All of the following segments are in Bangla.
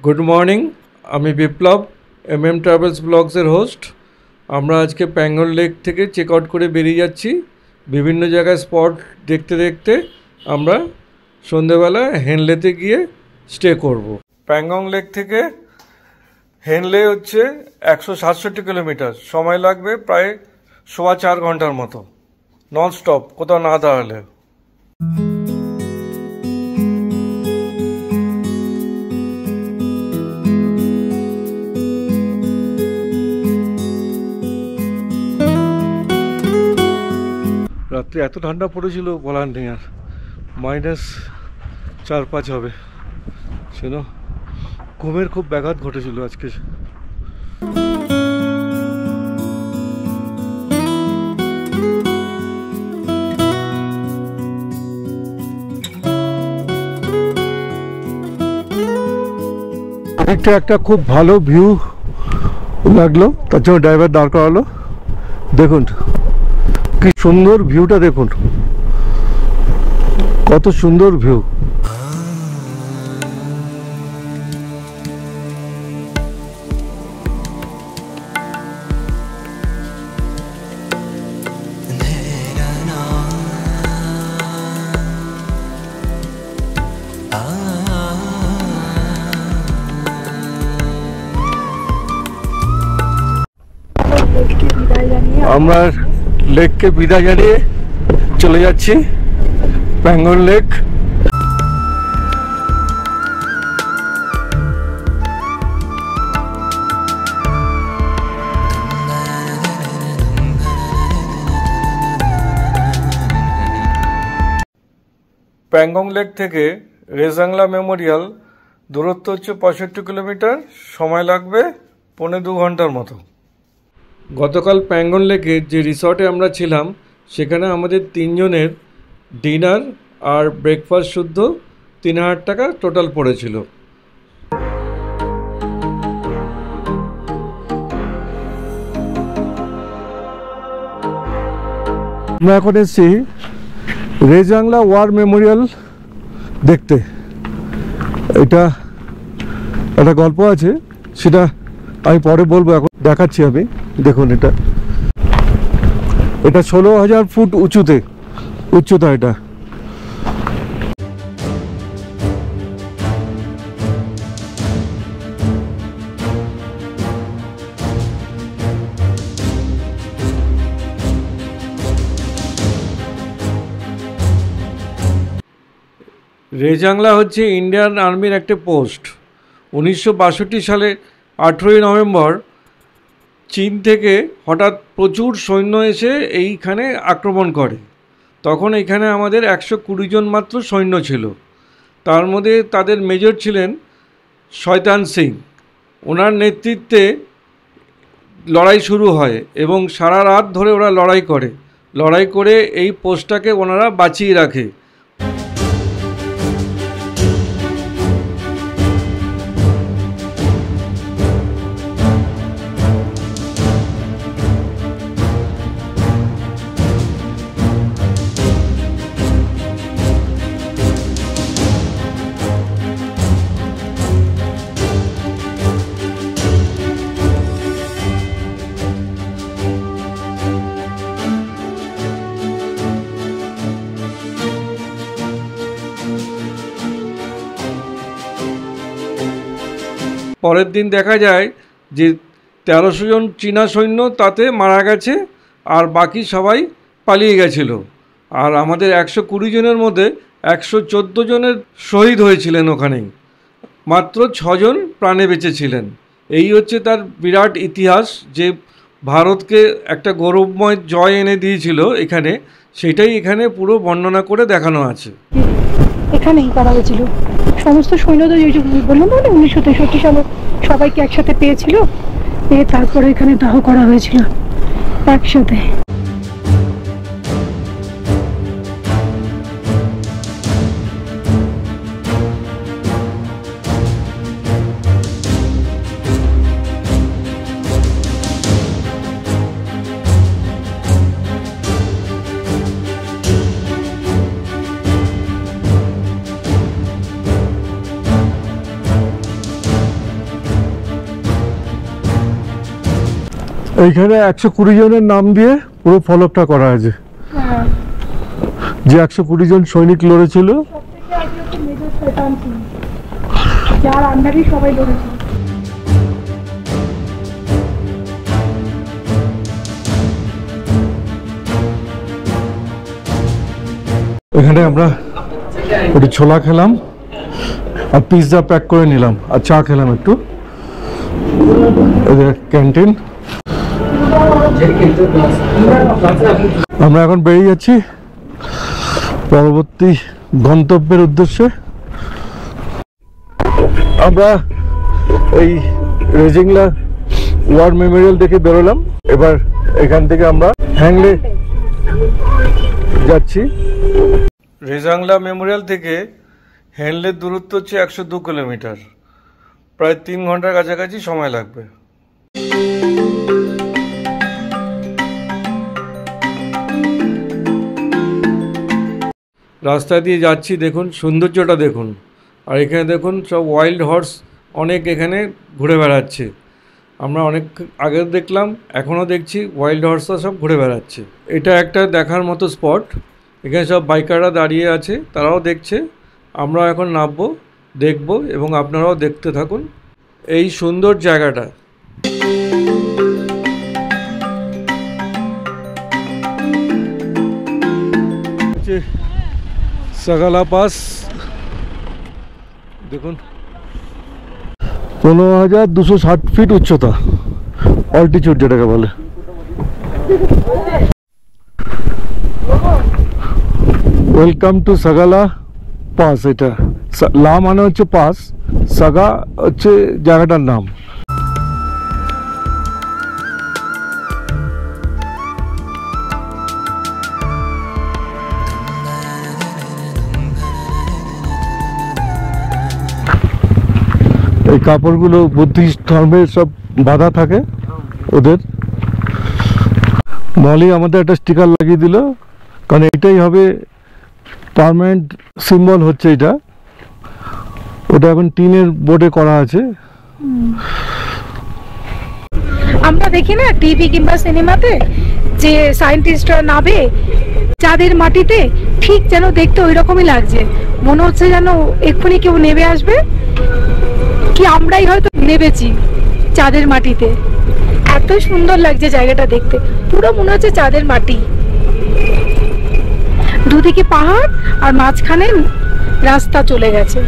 গুড মর্নিং, আমি বিপ্লব, ট্রাভেলস ব্লগসের হোস্ট। আমরা আজকে প্যাঙ্গন লেক থেকে চেক আউট করে বেরিয়ে যাচ্ছি। বিভিন্ন জায়গায় স্পট দেখতে দেখতে আমরা সন্ধেবেলা হেনলেতে গিয়ে স্টে করব। প্যাঙ্গং লেক থেকে হেনলে হচ্ছে 167 কিলোমিটার, সময় লাগবে প্রায় 4.25 ঘন্টার মতো, নন স্টপ, কোথাও না দাঁড়ালে। রাত্রে এত ঠান্ডা পড়েছিল বলার নেই, আর -4-5 হবে। ছিল ঘুমের খুব ব্যাঘাত ঘটেছিল আজকে। একটা খুব ভালো ভিউ লাগলো, তার জন্য ড্রাইভার দাঁড় করালো। দেখুন কি সুন্দর ভিউটা, দেখুন কত সুন্দর ভিউ। আমরা লেককে বিদায় জানিয়ে চলে যাচ্ছি প্যাঙ্গন লেক। প্যাঙ্গং লেক থেকে রেজাংলা মেমোরিয়াল দূরত্ব হচ্ছে 65 কিলোমিটার, সময় লাগবে 1.25 ঘন্টার মতো। গতকাল প্যাঙ্গন লেকের যে রিসর্টে আমরা ছিলাম, সেখানে আমাদের 3 জনের ডিনার আর ব্রেকফাস্ট শুদ্ধ 3000 টাকা টোটাল পড়েছিল। আমরা এখন এসেছি রেজাংলা ওয়ার মেমোরিয়াল দেখতে। এটা একটা গল্প আছে, সেটা আমি পরে বলবো, এখন দেখাচ্ছি আমি। দেখুন এটা 16,000 ফুট উচ্চতা এটা। রেজাংলা হচ্ছে ইন্ডিয়ান আর্মির একটা পোস্ট। 1962 সালে 18ই নভেম্বর চীন থেকে হঠাৎ প্রচুর সৈন্য এসে এইখানে আক্রমণ করে। তখন এখানে আমাদের 120 জন মাত্র সৈন্য ছিল। তার মধ্যে তাদের মেজর ছিলেন শয়তান সিং। ওনার নেতৃত্বে লড়াই শুরু হয় এবং সারা রাত ধরে ওরা লড়াই করে এই পোস্টটাকে ওনারা বাঁচিয়ে রাখে। পরের দিন দেখা যায় যে 1300 জন চীনা সৈন্য তাতে মারা গেছে, আর বাকি সবাই পালিয়ে গেছিল। আর আমাদের 120 জনের মধ্যে 114 জনের শহীদ হয়েছিলেন ওখানেই, মাত্র 6 জন প্রাণে বেঁচেছিলেন। এই হচ্ছে তার বিরাট ইতিহাস, যে ভারতকে একটা গৌরবময় জয় এনে দিয়েছিল এখানে, সেটাই এখানে পুরো বর্ণনা করে দেখানো আছে। এখানেই করা হয়েছিল সমস্ত সৈন্যদের, বললাম না 1963 সালে সবাইকে একসাথে পেয়েছিল, পেয়ে তারপরে এখানে দাহ করা হয়েছিল একসাথে। এইখানে 120 জনের নাম দিয়ে পুরো ফলকটা করা আছে, যে 120 জন সৈনিক লড়েছিল। যার আন্ডারে সবাই লড়েছিল। এখানে আমরা একটু ছোলা খেলাম আর পিৎজা প্যাক করে নিলাম আর চা খেলাম একটু। ক্যান্টিন। আমরা এখন বেরিয়ে যাচ্ছি পরবর্তী গন্তব্যের উদ্দেশ্যে। আমরা এই রেজিংলা ওয়ার মেমোরিয়াল দেখে বেরোলাম। এবার এখান থেকে আমরা হ্যাংলে যাচ্ছি। রেজাংলা মেমোরিয়াল থেকে হ্যাংলের দূরত্ব হচ্ছে 102 কিলোমিটার, প্রায় 3 ঘন্টার কাছাকাছি সময় লাগবে। রাস্তা দিয়ে যাচ্ছি, দেখুন সৌন্দর্যটা দেখুন। আর এখানে দেখুন সব ওয়াইল্ড হর্স অনেক এখানে ঘুরে বেড়াচ্ছে। আমরা অনেক আগে দেখলাম, এখনও দেখছি ওয়াইল্ড হর্সরা সব ঘুরে বেড়াচ্ছে। এটা একটা দেখার মতো স্পট। এখানে সব বাইকাররা দাঁড়িয়ে আছে, তারাও দেখছে। আমরা এখন নামবো, দেখব, এবং আপনারাও দেখতে থাকুন এই সুন্দর জায়গাটা। সাগালা পাস দেখুন, 15,260 ফিট উচ্চতা, অল্টিটিউড যেটাকে বলে। Welcome to Sagala pass. এটা লা মানে হচ্ছে পাস, সাগা হচ্ছে জায়গাটার নাম। এই কাপড়গুলো বুদ্ধিস্ট ধর্মের সব বাঁধা থাকে ওদের। মলি আমাদের একটা স্টিকার লাগিয়ে দিল, কারণ এটাই হবে পার্মানেন্ট সিম্বল হচ্ছে এটা। ওটা এখন টিনের বোর্ডে করা আছে। আমরা দেখি না টিভি কিংবা সিনেমাতে যে সায়েন্টিস্টরা নাবে চাঁদের মাটিতে, ঠিক যেন দেখতে ওই রকমই লাগছে। মনে হচ্ছে যেন এক্ষুনি কেউ নেমে আসবে, কি আমরাই হয়তো নেবেছি চাঁদের মাটিতে। এত সুন্দর লাগছে জায়গাটা দেখতে, পুরো মনে হচ্ছে চাঁদের মাটি। দুদিকে পাহাড় আর মাঝখানে রাস্তা চলে গেছে,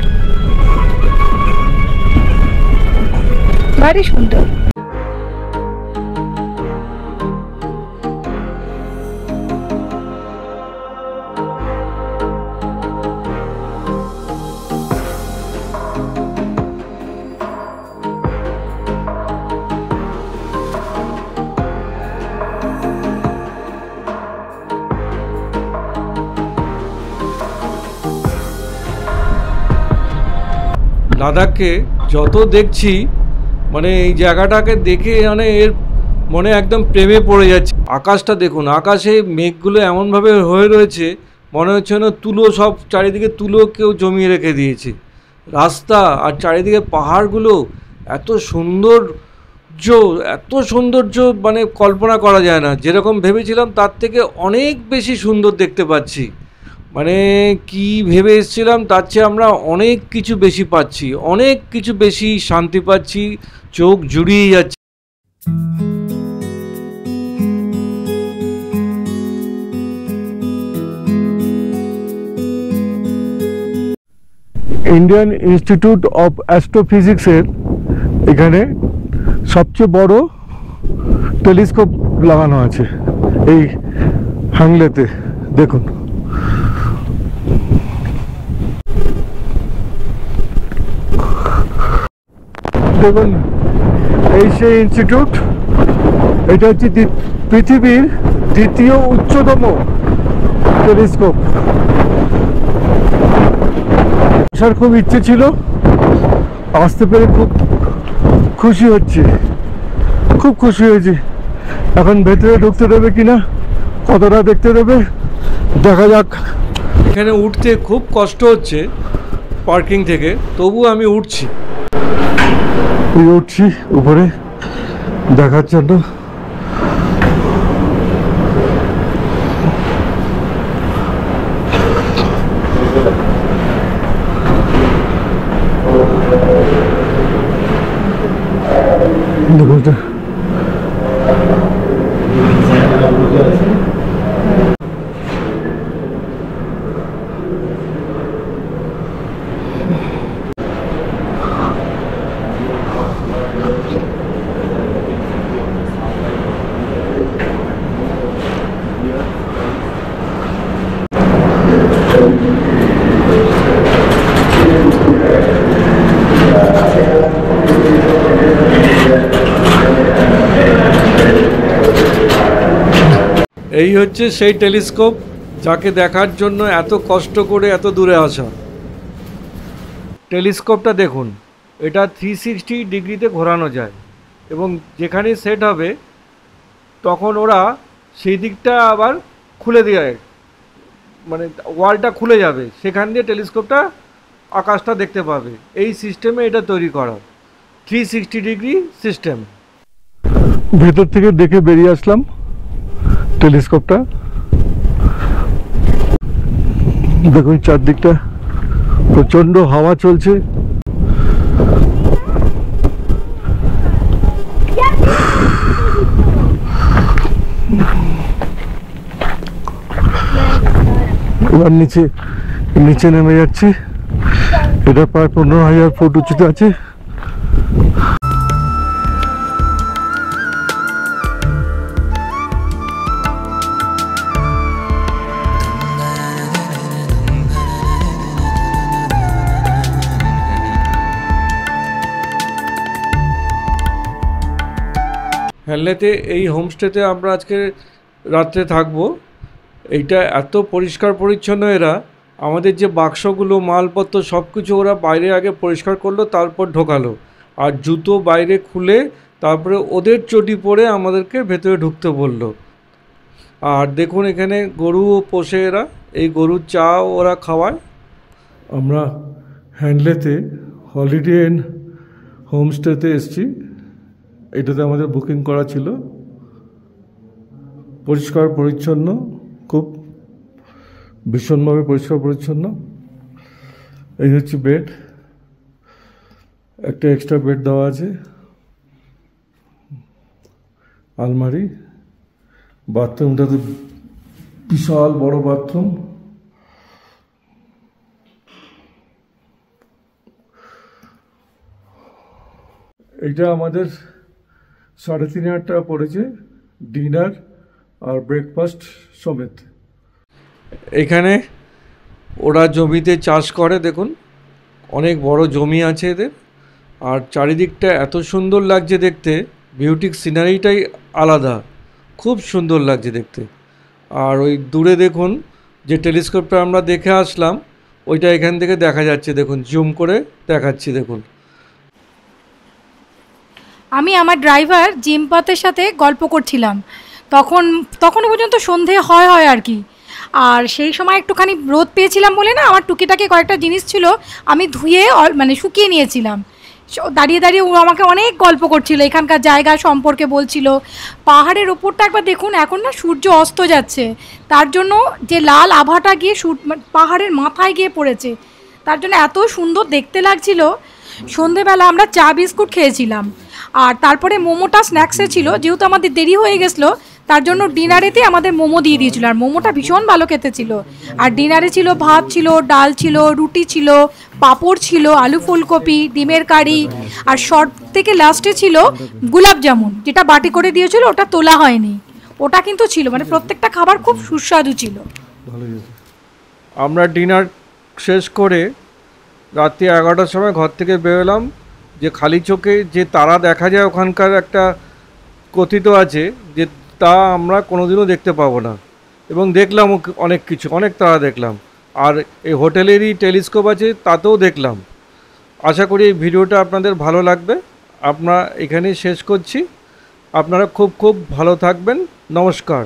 ভারী সুন্দর। লাদাখকে যত দেখছি, মানে এই জায়গাটাকে দেখে মানে এর মনে একদম প্রেমে পড়ে যাচ্ছে। আকাশটা দেখুন, আকাশে মেঘগুলো এমনভাবে হয়ে রয়েছে, মনে হচ্ছে না তুলো, সব চারিদিকে তুলো কেউ জমিয়ে রেখে দিয়েছে। রাস্তা আর চারিদিকে পাহাড়গুলো এত সৌন্দর্য মানে কল্পনা করা যায় না। যেরকম ভেবেছিলাম তার থেকে অনেক বেশি সুন্দর দেখতে পাচ্ছি। মানে কি ভেবে এসেছিলাম তার চেয়ে আমরা অনেক কিছু বেশি পাচ্ছি, অনেক কিছু বেশি শান্তি পাচ্ছি, চোখ জুড়িয়ে যাচ্ছে। ইন্ডিয়ান ইনস্টিটিউট অফ অ্যাস্ট্রোফিজিক্সের এখানে সবচেয়ে বড় টেলিস্কোপ লাগানো আছে এই হাংলেতে। দেখুন, দেখুন এই সেই ইনস্টিটিউট। এটা হচ্ছে পৃথিবীর দ্বিতীয় উচ্চতম টেলিস্কোপ। আসার খুব ইচ্ছে ছিল, আসতে পেরে খুব খুশি হচ্ছে, খুব খুশি হয়েছি। এখন ভেতরে ঢুকতে দেবে কিনা, কতটা দেখতে দেবে, দেখা যাক। এখানে উঠতে খুব কষ্ট হচ্ছে পার্কিং থেকে, তবু আমি উঠছি উপরে দেখার জন্য। এই হচ্ছে সেই টেলিস্কোপ যাকে দেখার জন্য এত কষ্ট করে এত দূরে আসা। টেলিস্কোপটা দেখুন, এটা 360 ডিগ্রিতে ঘোরানো যায় এবং যেখানে সেট হবে তখন ওরা সেই দিকটা আবার খুলে দেয়, মানে ওয়ালটা খুলে যাবে, সেখান দিয়ে টেলিস্কোপটা আকাশটা দেখতে পাবে। এই সিস্টেমে এটা তৈরি করা, 360 ডিগ্রি সিস্টেম। ভেতর থেকে দেখে বেরিয়ে আসলাম টেলিস্কোপটা। দেখুন চারদিকটা প্রচণ্ড হাওয়া চলছে। এবার নিচে নিচে নেমে যাচ্ছি। এটা প্রায় 15,000 ফুট উঁচুতে আছে। হ্যানলেতে এই হোমস্টেতে আমরা আজকে রাত্রে থাকবো। এইটা এত পরিষ্কার পরিচ্ছন্ন, এরা আমাদের যে বাক্সগুলো মালপত্র সব কিছু ওরা বাইরে আগে পরিষ্কার করলো, তারপর ঢোকালো, আর জুতো বাইরে খুলে তারপরে ওদের চটি পরে আমাদেরকে ভেতরে ঢুকতে বললো। আর দেখুন এখানে গরুও পোষে এরা, এই গরুর চা ওরা খাওয়ায়। আমরা হ্যানলেতে হলিডে ইন হোমস্টেতে এসেছি। এটাতে আমাদের বুকিং করা ছিল। পরিষ্কার পরিচ্ছন্ন, খুব ভীষণভাবে পরিষ্কার পরিচ্ছন্ন। এই হচ্ছে বেড, একটা এক্সট্রা বেড দেওয়া আছে, আলমারি, বাথরুমটা তো বিশাল বড় বাথরুম। এইটা আমাদের 3,500 টাকা পড়েছে, ডিনার আর ব্রেকফাস্ট সমেত। এখানে ওরা জমিতে চাষ করে, দেখুন অনেক বড় জমি আছে এদের, আর চারিদিকটা এত সুন্দর লাগছে দেখতে, বিউটিক সিনারিটাই আলাদা, খুব সুন্দর লাগছে দেখতে। আর ওই দূরে দেখুন যে টেলিস্কোপটা আমরা দেখে আসলাম, ওইটা এখান থেকে দেখা যাচ্ছে, দেখুন জুম করে দেখাচ্ছি। দেখুন আমি আমার ড্রাইভার জিমপাতের সাথে গল্প করছিলাম, তখনও পর্যন্ত সন্ধে হয় আর কি। আর সেই সময় একটুখানি রোদ পেয়েছিলাম বলে না, আমার টুকিটাকি কয়েকটা জিনিস ছিল আমি ধুয়ে মানে শুকিয়ে নিয়েছিলাম। দাঁড়িয়ে দাঁড়িয়ে ও আমাকে অনেক গল্প করছিল, এখানকার জায়গা সম্পর্কে বলছিল। পাহাড়ের ওপরটা একবার দেখুন, এখন না সূর্য অস্ত যাচ্ছে, তার জন্য যে লাল আভাটা গিয়ে পাহাড়ের মাথায় গিয়ে পড়েছে, তার জন্য এত সুন্দর দেখতে লাগছিল। সন্ধেবেলা আমরা চা বিস্কুট খেয়েছিলাম, আর তারপরে মোমোটা স্ন্যাক্সে ছিল, যেহেতু আমাদের দেরি হয়ে গেছিলো তার জন্য ডিনারেতে আমাদের মোমো দিয়ে দিয়েছিল, আর মোমোটা ভীষণ ভালো খেতে ছিল। আর ডিনারে ছিল ভাত ছিল, ডাল ছিল, রুটি ছিল, পাঁপড় ছিল, আলু ফুলকপি, ডিমের কারি, আর সব থেকে লাস্টে ছিল গোলাপ জামুন, যেটা বাটি করে দিয়েছিল, ওটা তোলা হয়নি, ওটা কিন্তু ছিল। মানে প্রত্যেকটা খাবার খুব সুস্বাদু ছিল। আমরা ডিনার শেষ করে রাত্রি 11টার সময় ঘর থেকে বেরোলাম। যে খালি চোখে যে তারা দেখা যায় ওখানকার একটা কথিত আছে যে তা আমরা কোনোদিনও দেখতে পাবো না, এবং দেখলাম অনেক কিছু, অনেক তারা দেখলাম। আর এই হোটেলেরই টেলিস্কোপ আছে, তাতেও দেখলাম। আশা করি এই ভিডিওটা আপনাদের ভালো লাগবে। আমরা এখানেই শেষ করছি। আপনারা খুব খুব ভালো থাকবেন। নমস্কার।